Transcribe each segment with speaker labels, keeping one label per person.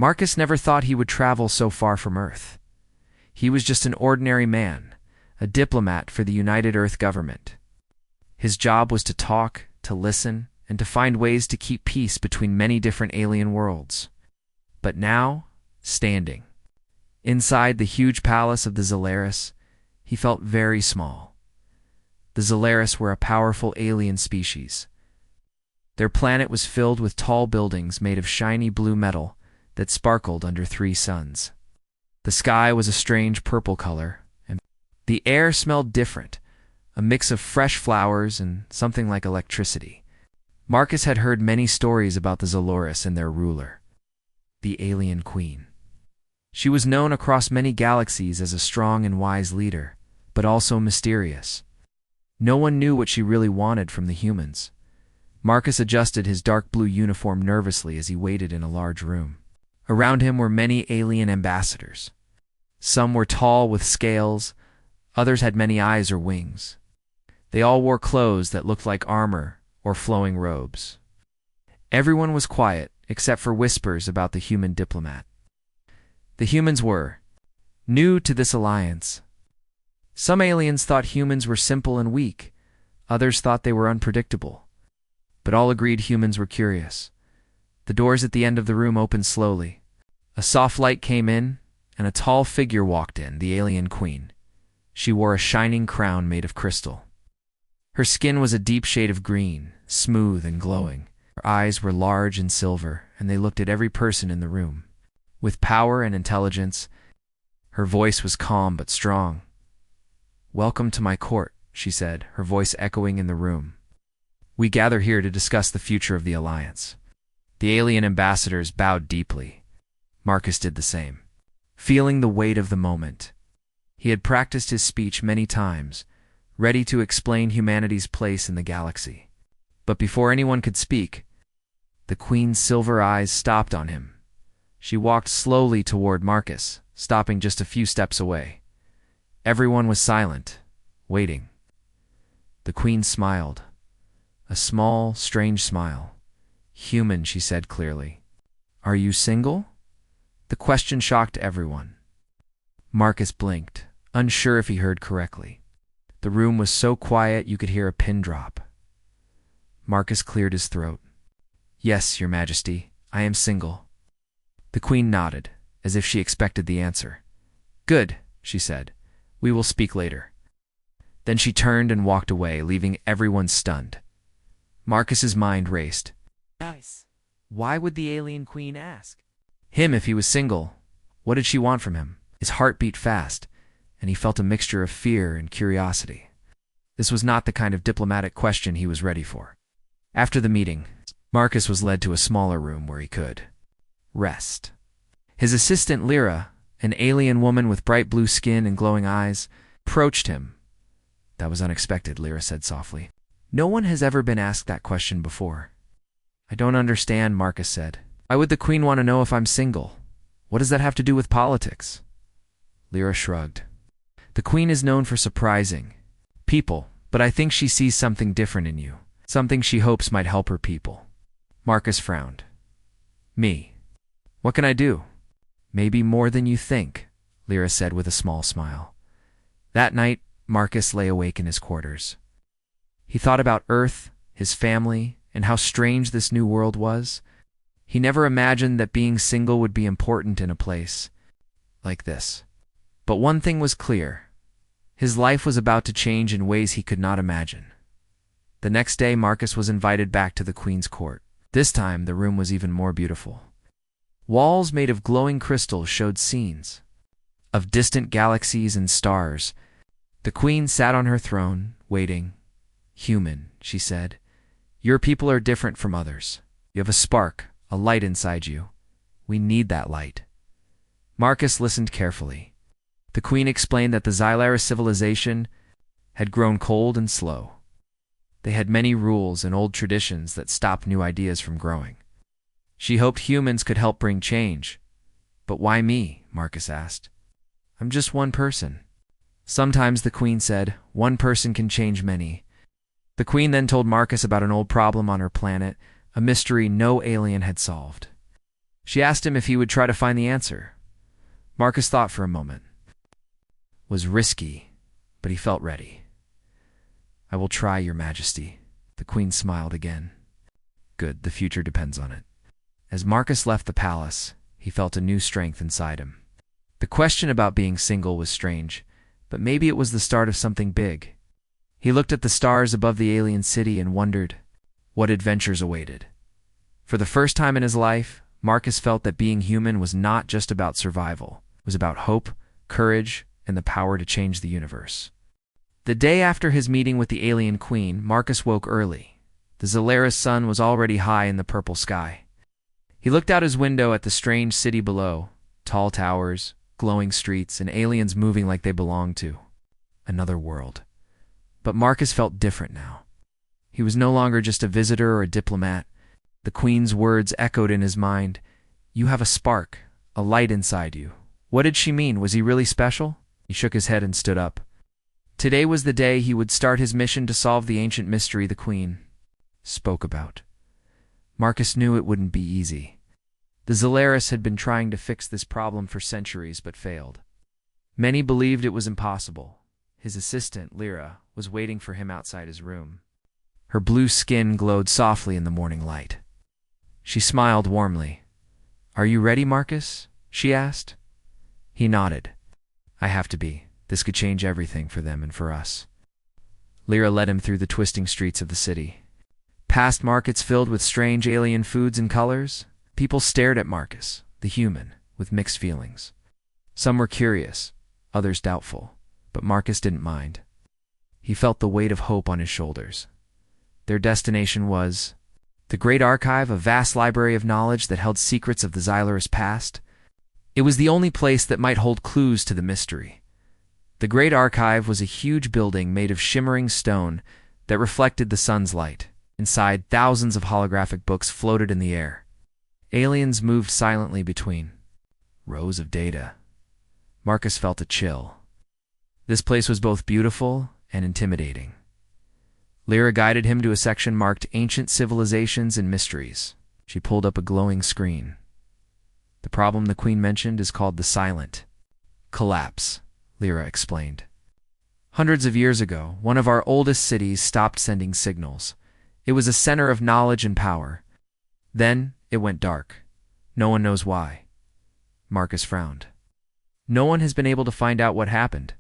Speaker 1: Marcus never thought he would travel so far from Earth. He was just an ordinary man, a diplomat for the United Earth government. His job was to talk, to listen, and to find ways to keep peace between many different alien worlds. But now, standing inside the huge palace of the Zolaris, he felt very small. The Zolaris were a powerful alien species. Their planet was filled with tall buildings made of shiny blue metal that sparkled under 3 suns. The sky was a strange purple color, and the air smelled different, a mix of fresh flowers and something like electricity. Marcus had heard many stories about the Zolaris and their ruler, the alien queen. She was known across many galaxies as a strong and wise leader, but also mysterious. No one knew what she really wanted from the humans. Marcus adjusted his dark blue uniform nervously as he waited in a large room. Around him were many alien ambassadors. Some were tall with scales, others had many eyes or wings. They all wore clothes that looked like armor or flowing robes. Everyone was quiet except for whispers about the human diplomat. The humans were new to this alliance. Some aliens thought humans were simple and weak, others thought they were unpredictable. But all agreed humans were curious. The doors at the end of the room opened slowly. A soft light came in, and a tall figure walked in, the alien queen. She wore a shining crown made of crystal. Her skin was a deep shade of green, smooth and glowing. Her eyes were large and silver, and they looked at every person in the room. With power and intelligence, her voice was calm but strong. "Welcome to my court," she said, her voice echoing in the room. "We gather here to discuss the future of the Alliance." The alien ambassadors bowed deeply. Marcus did the same, feeling the weight of the moment. He had practiced his speech many times, ready to explain humanity's place in the galaxy. But before anyone could speak, the queen's silver eyes stopped on him. She walked slowly toward Marcus, stopping just a few steps away. Everyone was silent, waiting. The queen smiled. A small, strange smile. "Human," she said clearly. "Are you single?" The question shocked everyone. Marcus blinked, unsure if he heard correctly. The room was so quiet you could hear a pin drop. Marcus cleared his throat. "Yes, Your Majesty, I am single." The queen nodded, as if she expected the answer. "Good," she said. "We will speak later." Then she turned and walked away, leaving everyone stunned. Marcus's mind raced.
Speaker 2: Nice.
Speaker 1: Why would the alien queen ask him if he was single? What did she want from him? His heart beat fast, and he felt a mixture of fear and curiosity. This was not the kind of diplomatic question he was ready for. After the meeting, Marcus was led to a smaller room where he could rest. His assistant Lyra, an alien woman with bright blue skin and glowing eyes, approached him. "That was unexpected," Lyra said softly. "No one has ever been asked that question before." "I don't understand," Marcus said. "Why would the queen want to know if I'm single? What does that have to do with politics?" Lyra shrugged. "The queen is known for surprising people, but I think she sees something different in you, something she hopes might help her people." Marcus frowned. "Me? What can I do?" "Maybe more than you think," Lyra said with a small smile. That night, Marcus lay awake in his quarters. He thought about Earth, his family, and how strange this new world was. He never imagined that being single would be important in a place like this. But one thing was clear. His life was about to change in ways he could not imagine. The next day, Marcus was invited back to the Queen's court. This time, the room was even more beautiful. Walls made of glowing crystal showed scenes of distant galaxies and stars. The Queen sat on her throne, waiting. "Human," she said, "your people are different from others. You have a spark, a light inside you. We need that light." Marcus listened carefully. The Queen explained that the Zolaris civilization had grown cold and slow. They had many rules and old traditions that stopped new ideas from growing. She hoped humans could help bring change. "But why me?" Marcus asked. "I'm just one person." "Sometimes," the Queen said, "one person can change many." The Queen then told Marcus about an old problem on her planet, a mystery no alien had solved. She asked him if he would try to find the answer. Marcus thought for a moment. It was risky, but he felt ready. "I will try, Your Majesty." The queen smiled again. "Good, the future depends on it." As Marcus left the palace, he felt a new strength inside him. The question about being single was strange, but maybe it was the start of something big. He looked at the stars above the alien city and wondered what adventures awaited. For the first time in his life, Marcus felt that being human was not just about survival. It was about hope, courage, and the power to change the universe. The day after his meeting with the alien queen, Marcus woke early. The Zalaris sun was already high in the purple sky. He looked out his window at the strange city below, tall towers, glowing streets, and aliens moving like they belonged to another world. But Marcus felt different now. He was no longer just a visitor or a diplomat. The queen's words echoed in his mind. "You have a spark, a light inside you." What did she mean? Was he really special? He shook his head and stood up. Today was the day he would start his mission to solve the ancient mystery the queen spoke about. Marcus knew it wouldn't be easy. The Zalaris had been trying to fix this problem for centuries but failed. Many believed it was impossible. His assistant, Lyra, was waiting for him outside his room. Her blue skin glowed softly in the morning light. She smiled warmly. "Are you ready, Marcus?" she asked. He nodded. "I have to be. This could change everything for them and for us." Lyra led him through the twisting streets of the city. Past markets filled with strange alien foods and colors, people stared at Marcus, the human, with mixed feelings. Some were curious, others doubtful, but Marcus didn't mind. He felt the weight of hope on his shoulders. Their destination was the Great Archive, a vast library of knowledge that held secrets of the Zalaris past. It was the only place that might hold clues to the mystery. The Great Archive was a huge building made of shimmering stone that reflected the sun's light. Inside, thousands of holographic books floated in the air. Aliens moved silently between rows of data. Marcus felt a chill. This place was both beautiful and intimidating. Lyra guided him to a section marked Ancient Civilizations and Mysteries. She pulled up a glowing screen. "The problem the queen mentioned is called the silent collapse," Lyra explained. "Hundreds of years ago, one of our oldest cities stopped sending signals. It was a center of knowledge and power. Then it went dark. No one knows why." Marcus frowned. "No one has been able to find out what happened."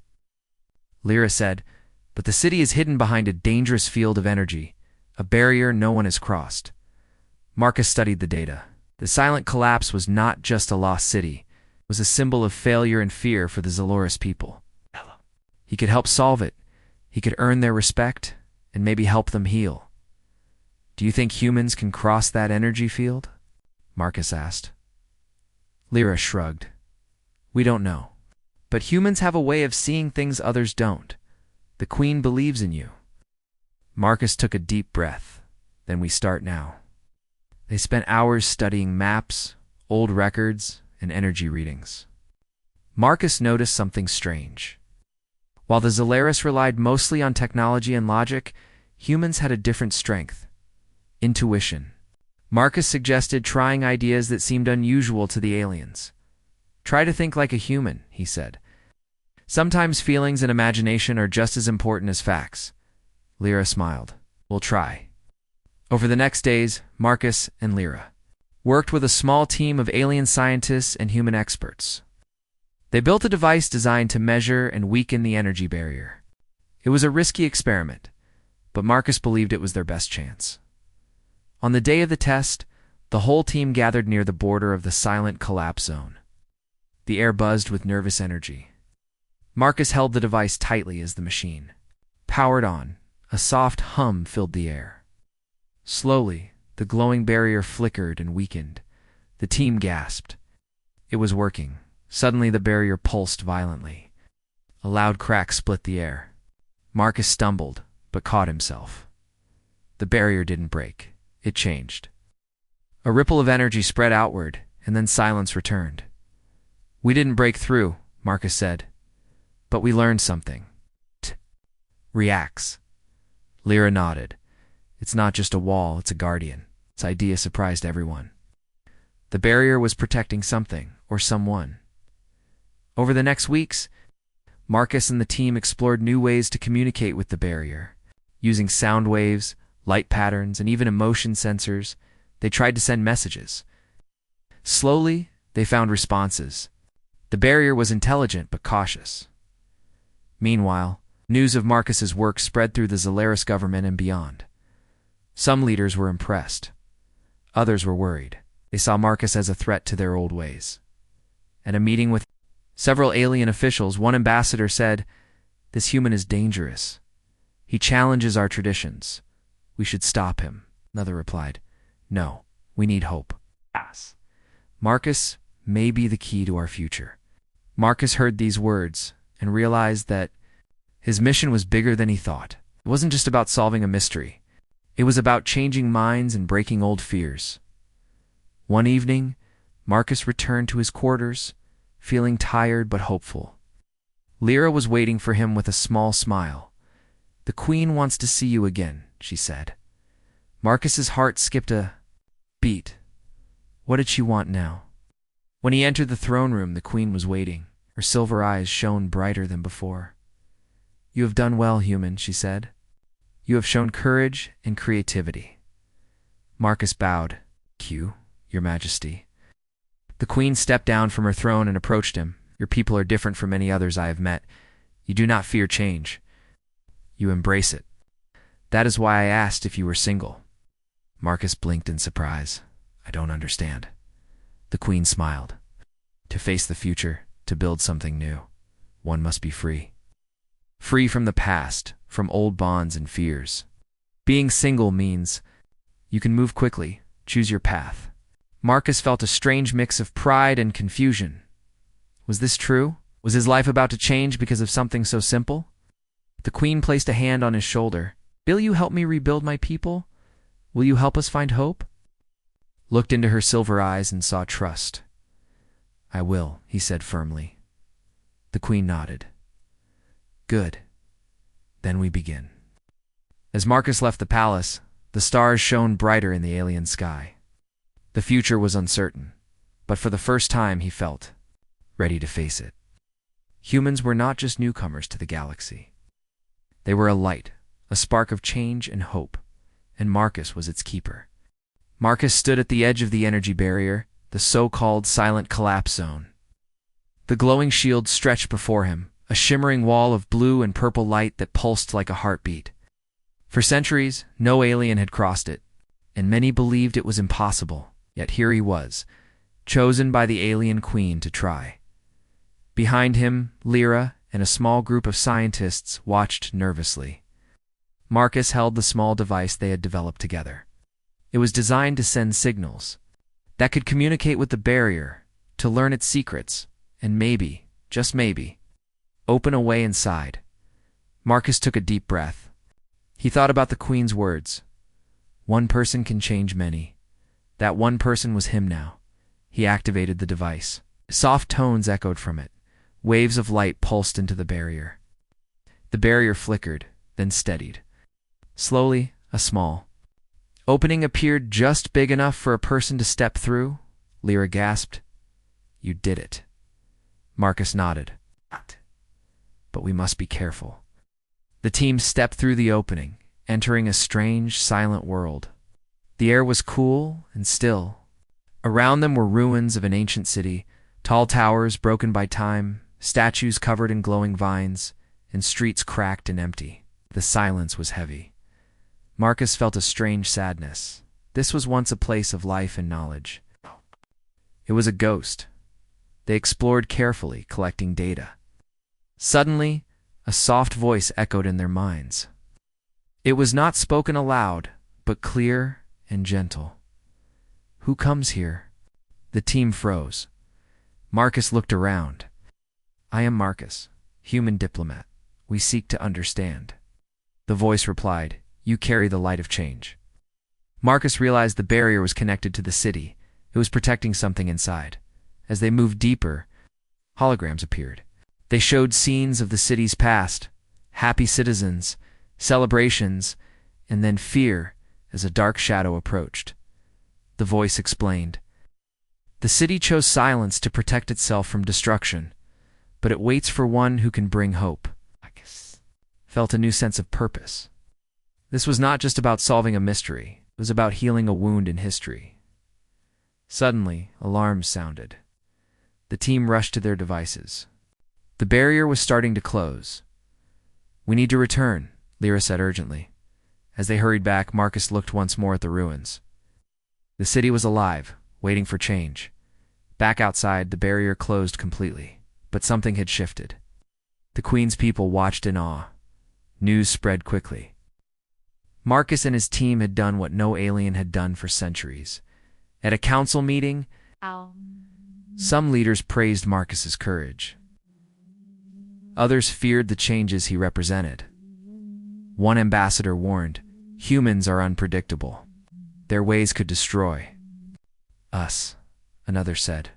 Speaker 1: Lyra said, "But the city is hidden behind a dangerous field of energy, a barrier no one has crossed." Marcus studied the data. The silent collapse was not just a lost city. It was a symbol of failure and fear for the Zalaris people. He could help solve it. He could earn their respect and maybe help them heal. "Do you think humans can cross that energy field?" Marcus asked. Lyra shrugged. "We don't know. But humans have a way of seeing things others don't. The queen believes in you." Marcus took a deep breath. "Then we start now." They spent hours studying maps, old records, and energy readings. Marcus noticed something strange. While the Zalaris relied mostly on technology and logic, humans had a different strength: intuition. Marcus suggested trying ideas that seemed unusual to the aliens. "Try to think like a human," he said. "Sometimes feelings and imagination are just as important as facts." Lyra smiled. "We'll try." Over the next days, Marcus and Lyra worked with a small team of alien scientists and human experts. They built a device designed to measure and weaken the energy barrier. It was a risky experiment, but Marcus believed it was their best chance. On the day of the test, the whole team gathered near the border of the silent collapse zone. The air buzzed with nervous energy. Marcus held the device tightly as the machine powered on. A soft hum filled the air. Slowly, the glowing barrier flickered and weakened. The team gasped. It was working. Suddenly, the barrier pulsed violently. A loud crack split the air. Marcus stumbled, but caught himself. The barrier didn't break. It changed. A ripple of energy spread outward, and then silence returned. "We didn't break through," Marcus said. "But we learned something." Reacts. Lyra nodded. "It's not just a wall, it's a guardian." Its idea surprised everyone. The barrier was protecting something or someone. Over the next weeks, Marcus and the team explored new ways to communicate with the barrier. Using sound waves, light patterns, and even emotion sensors, they tried to send messages. Slowly, they found responses. The barrier was intelligent but cautious. Meanwhile, news of Marcus's work spread through the Zalaris government and beyond. Some leaders were impressed. Others were worried. They saw Marcus as a threat to their old ways. At a meeting with several alien officials, one ambassador said, "This human is dangerous. He challenges our traditions. We should stop him." Another replied, "No, we need hope. Marcus may be the key to our future." Marcus heard these words and realized that his mission was bigger than he thought. It wasn't just about solving a mystery. It was about changing minds and breaking old fears. One evening, Marcus returned to his quarters, feeling tired but hopeful. Lyra was waiting for him with a small smile. "The Queen wants to see you again," she said. Marcus's heart skipped a beat. What did she want now? When he entered the throne room, the Queen was waiting. Her silver eyes shone brighter than before. "You have done well, human," she said. "You have shown courage and creativity." Marcus bowed. "Q, Your Majesty." The Queen stepped down from her throne and approached him. "Your people are different from many others I have met. You do not fear change. You embrace it. That is why I asked if you were single." Marcus blinked in surprise. "I don't understand." The Queen smiled. "To face the future, to build something new, one must be free. Free from the past, from old bonds and fears. Being single means you can move quickly, choose your path." Marcus felt a strange mix of pride and confusion. Was this true? Was his life about to change because of something so simple? The Queen placed a hand on his shoulder. "Will you help me rebuild my people? Will you help us find hope?" Looked into her silver eyes and saw trust. "I will," he said firmly. The Queen nodded. "Good. Then we begin." As Marcus left the palace, the stars shone brighter in the alien sky. The future was uncertain, but for the first time he felt ready to face it. Humans were not just newcomers to the galaxy. They were a light, a spark of change and hope, and Marcus was its keeper. Marcus stood at the edge of the energy barrier, the so-called silent collapse zone. The glowing shield stretched before him, a shimmering wall of blue and purple light that pulsed like a heartbeat. For centuries, no alien had crossed it, and many believed it was impossible. Yet here he was, chosen by the alien queen to try. Behind him, Lyra and a small group of scientists watched nervously. Marcus held the small device they had developed together. It was designed to send signals that could communicate with the barrier, to learn its secrets, and maybe, just maybe, open a way inside. Marcus took a deep breath. He thought about the Queen's words. One person can change many. That one person was him now. He activated the device. Soft tones echoed from it. Waves of light pulsed into the barrier. The barrier flickered, then steadied. Slowly, a small opening appeared just big enough for a person to step through. Lyra gasped. "You did it." Marcus nodded. "But we must be careful." The team stepped through the opening, entering a strange, silent world. The air was cool and still. Around them were ruins of an ancient city, tall towers broken by time, statues covered in glowing vines, and streets cracked and empty. The silence was heavy. Marcus felt a strange sadness. This was once a place of life and knowledge. It was a ghost. They explored carefully, collecting data. Suddenly, a soft voice echoed in their minds. It was not spoken aloud, but clear and gentle. "Who comes here?" The team froze. Marcus looked around. "I am Marcus, human diplomat. We seek to understand." The voice replied, "You carry the light of change." Marcus realized the barrier was connected to the city. It was protecting something inside. As they moved deeper, holograms appeared. They showed scenes of the city's past, happy citizens, celebrations, and then fear as a dark shadow approached. The voice explained, The city chose silence to protect itself from destruction, but it waits for one who can bring hope. Marcus felt a new sense of purpose. This was not just about solving a mystery, it was about healing a wound in history. Suddenly, alarms sounded. The team rushed to their devices. The barrier was starting to close. "We need to return," Lyra said urgently. As they hurried back, Marcus looked once more at the ruins. The city was alive, waiting for change. Back outside, the barrier closed completely, but something had shifted. The Queen's people watched in awe. News spread quickly. Marcus and his team had done what no alien had done for centuries. At a council meeting, some leaders praised Marcus's courage. Others feared the changes he represented. One ambassador warned, "Humans are unpredictable. Their ways could destroy us," another said,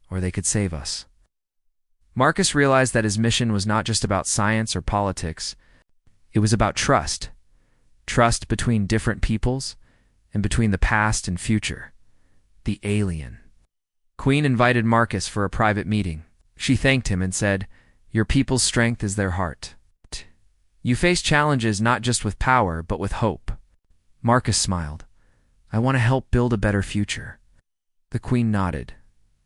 Speaker 1: "or they could save us." Marcus realized that his mission was not just about science or politics. It was about trust. Trust between different peoples and between the past and future. The alien. Queen invited Marcus for a private meeting. She thanked him and said, "Your people's strength is their heart. You face challenges not just with power, but with hope." Marcus smiled. "I want to help build a better future." The Queen nodded.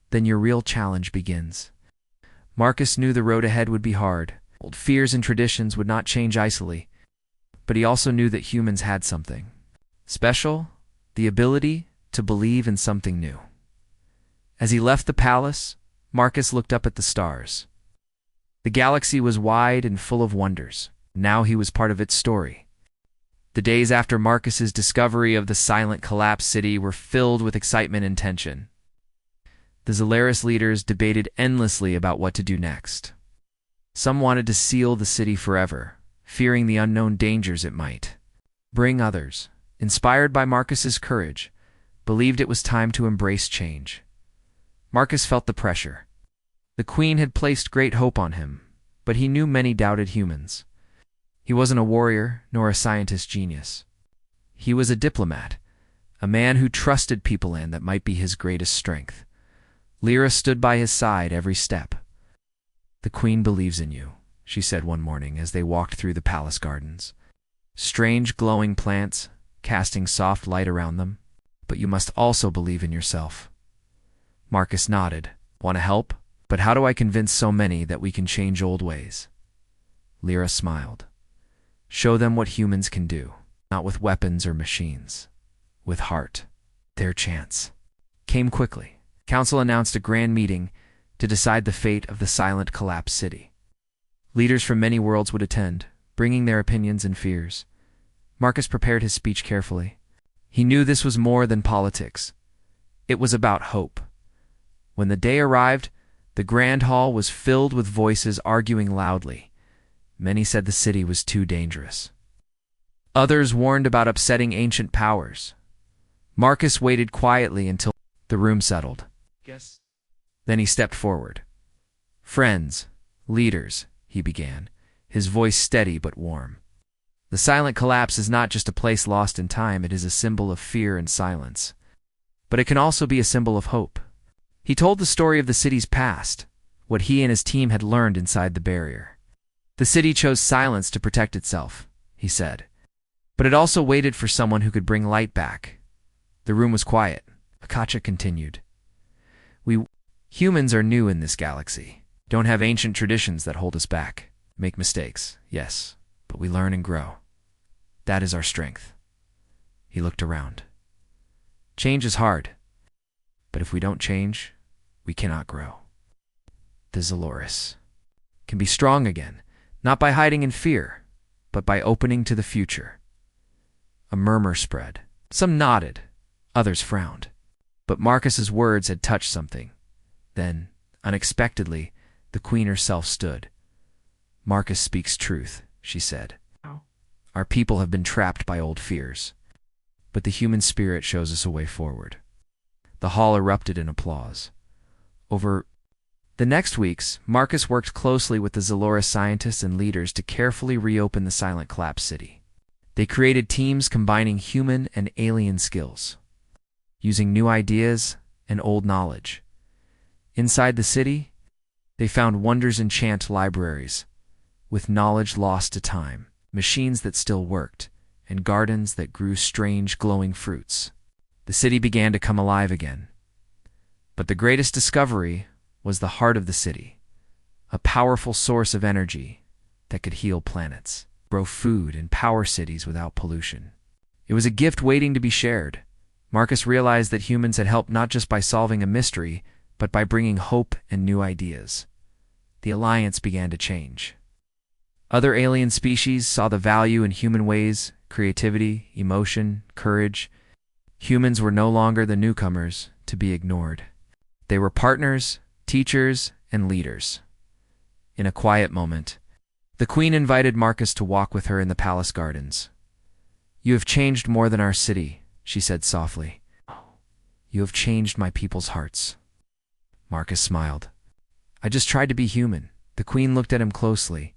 Speaker 1: "Then your real challenge begins." Marcus knew the road ahead would be hard. Old fears and traditions would not change easily. But he also knew that humans had something special, the ability to believe in something new. As he left the palace, Marcus looked up at the stars. The galaxy was wide and full of wonders. Now he was part of its story. The days after Marcus's discovery of the silent collapsed city were filled with excitement and tension. The Zolaris leaders debated endlessly about what to do next. Some wanted to seal the city forever, fearing the unknown dangers it might bring. Others, inspired by Marcus's courage, believed it was time to embrace change. Marcus felt the pressure. The Queen had placed great hope on him, but he knew many doubted humans. He wasn't a warrior nor a scientist genius. He was a diplomat, a man who trusted people, and that might be his greatest strength. Lyra stood by his side every step. "The Queen believes in you," she said one morning as they walked through the palace gardens. Strange glowing plants, casting soft light around them. "But you must also believe in yourself." Marcus nodded. "Want to help? But how do I convince so many that we can change old ways?" Lyra smiled. "Show them what humans can do, not with weapons or machines, with heart." Their chance came quickly. Council announced a grand meeting to decide the fate of the silent collapsed city. Leaders from many worlds would attend, bringing their opinions and fears. Marcus prepared his speech carefully. He knew this was more than politics. It was about hope. When the day arrived, the grand hall was filled with voices arguing loudly. Many said the city was too dangerous. Others warned about upsetting ancient powers. Marcus waited quietly until the room settled. Then he stepped forward. "Friends, leaders," he began, his voice steady but warm. "The silent collapse is not just a place lost in time. It is a symbol of fear and silence. But it can also be a symbol of hope." He told the story of the city's past, what he and his team had learned inside the barrier. "The city chose silence to protect itself," he said. "But it also waited for someone who could bring light back." The room was quiet. Akacha continued. "We humans are new in this galaxy. Don't have ancient traditions that hold us back. Make mistakes, yes, but we learn and grow. That is our strength." He looked around. "Change is hard, but if we don't change, we cannot grow. The Zolaris can be strong again, not by hiding in fear, but by opening to the future." A murmur spread. Some nodded, others frowned. But Marcus's words had touched something. Then, unexpectedly, the Queen herself stood. "Marcus speaks truth," she said. "Our people have been trapped by old fears, but the human spirit shows us a way forward." The hall erupted in applause. Over the next weeks, Marcus worked closely with the Zolaris scientists and leaders to carefully reopen the silent collapsed city. They created teams combining human and alien skills, using new ideas and old knowledge. Inside the city, they found wonders enchant libraries, with knowledge lost to time, machines that still worked, and gardens that grew strange glowing fruits. The city began to come alive again. But the greatest discovery was the heart of the city, a powerful source of energy that could heal planets, grow food, and power cities without pollution. It was a gift waiting to be shared. Marcus realized that humans had helped not just by solving a mystery, but by bringing hope and new ideas. The alliance began to change. Other alien species saw the value in human ways, creativity, emotion, courage. Humans were no longer the newcomers to be ignored. They were partners, teachers, and leaders. In a quiet moment, the queen invited Marcus to walk with her in the palace gardens. "You have changed more than our city," she said softly. "You have changed my people's hearts." Marcus smiled. "I just tried to be human." The queen looked at him closely.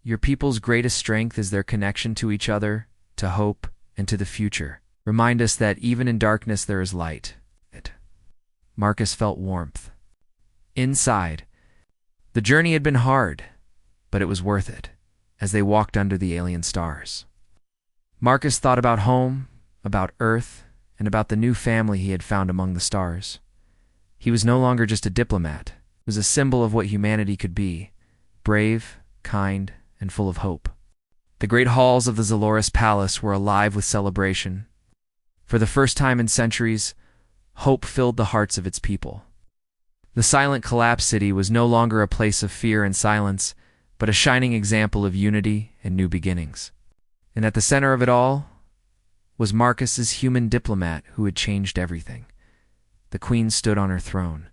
Speaker 1: "Your people's greatest strength is their connection to each other, to hope, and to the future. Remind us that even in darkness there is light." Marcus felt warmth. Inside, the journey had been hard, but it was worth it, as they walked under the alien stars. Marcus thought about home, about Earth, and about the new family he had found among the stars. He was no longer just a diplomat. He was a symbol of what humanity could be, brave, kind, and full of hope. The great halls of the Zaloris Palace were alive with celebration. For the first time in centuries, hope filled the hearts of its people. The silent collapse city was no longer a place of fear and silence, but a shining example of unity and new beginnings. And at the center of it all was Marcus's human diplomat who had changed everything. The queen stood on her throne,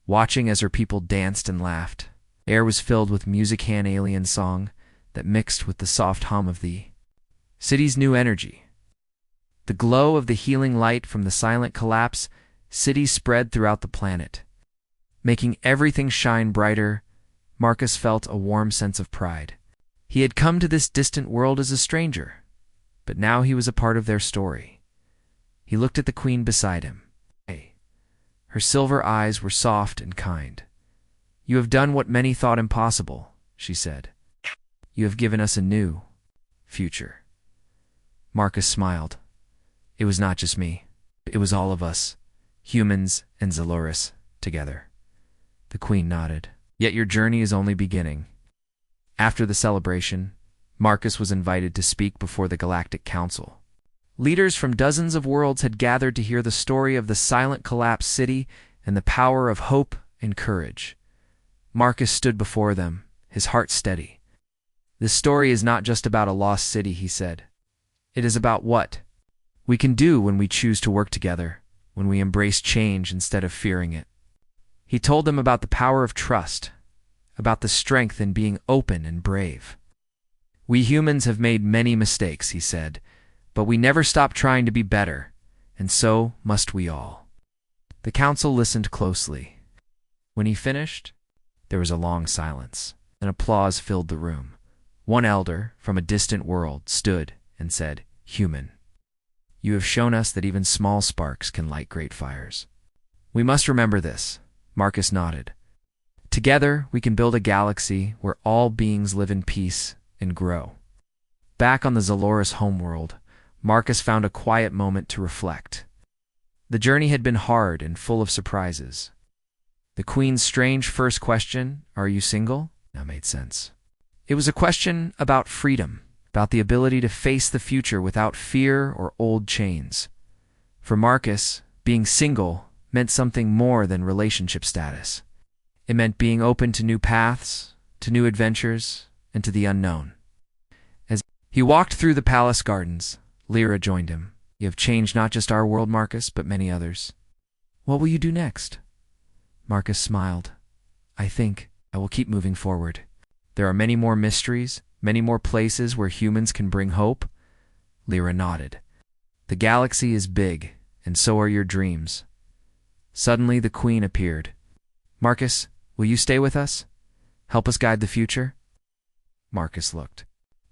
Speaker 1: watching as her people danced and laughed. Air was filled with music-hand alien song that mixed with the soft hum of the city's new energy. The glow of the healing light from the silent collapse city spread throughout the planet, making everything shine brighter. Marcus felt a warm sense of pride. He had come to this distant world as a stranger, but now he was a part of their story. He looked at the queen beside him. Her silver eyes were soft and kind. "You have done what many thought impossible," she said. "You have given us a new future." Marcus smiled. It was not just me. It was all of us, humans and Zaloris, together. The queen nodded. "Yet your journey is only beginning." After the celebration, Marcus was invited to speak before the Galactic Council. Leaders from dozens of worlds had gathered to hear the story of the silent collapsed city and the power of hope and courage. Marcus stood before them, his heart steady. "This story is not just about a lost city," he said. "It is about what we can do when we choose to work together, when we embrace change instead of fearing it." He told them about the power of trust, about the strength in being open and brave. "We humans have made many mistakes," he said, "but we never stop trying to be better, and so must we all." The council listened closely. When he finished, there was a long silence, and applause filled the room. One elder from a distant world stood and said, "Human, you have shown us that even small sparks can light great fires." "We must remember this," Marcus nodded. "Together, we can build a galaxy where all beings live in peace and grow." Back on the Zaloris homeworld, Marcus found a quiet moment to reflect. The journey had been hard and full of surprises. The queen's strange first question, "Are you single?" now made sense. It was a question about freedom, about the ability to face the future without fear or old chains. For Marcus, being single meant something more than relationship status. It meant being open to new paths, to new adventures, and to the unknown. As he walked through the palace gardens, Lyra joined him. "You have changed not just our world, Marcus, but many others. What will you do next?" Marcus smiled. "I think I will keep moving forward. There are many more mysteries, many more places where humans can bring hope." Lyra nodded. "The galaxy is big, and so are your dreams." Suddenly the queen appeared. "Marcus, will you stay with us? Help us guide the future?" Marcus looked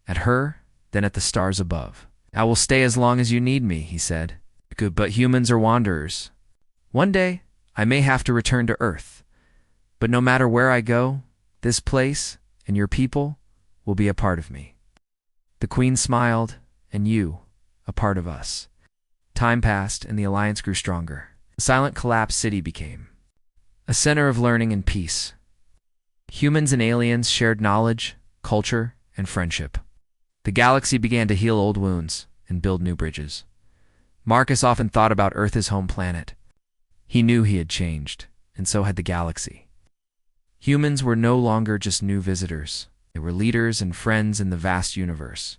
Speaker 1: at her, then at the stars above. "I will stay as long as you need me," he said. "Good, but humans are wanderers. One day, I may have to return to Earth. But no matter where I go, this place and your people will be a part of me. The queen smiled, and you, a part of us. Time passed, and the alliance grew stronger. The silent collapsed city became a center of learning and peace. Humans and aliens shared knowledge, culture, and friendship. The galaxy began to heal old wounds and build new bridges. Marcus often thought about Earth, his home planet. He knew he had changed, and so had the galaxy. Humans were no longer just new visitors. They were leaders and friends in the vast universe.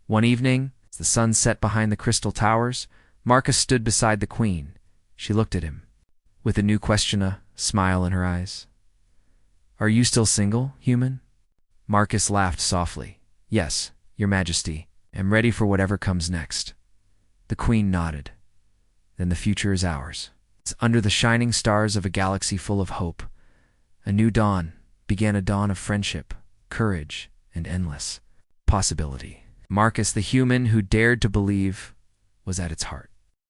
Speaker 1: One evening, as the sun set behind the crystal towers, Marcus stood beside the queen. She looked at him, with a new question, a smile in her eyes. "Are you still single, human?" Marcus laughed softly. "Yes, your majesty. I'm ready for whatever comes next." The queen nodded. "Then the future is ours." It's under the shining stars of a galaxy full of hope. A new dawn began, a dawn of friendship, courage, and endless possibility. Marcus, the human who dared to believe, was at its heart.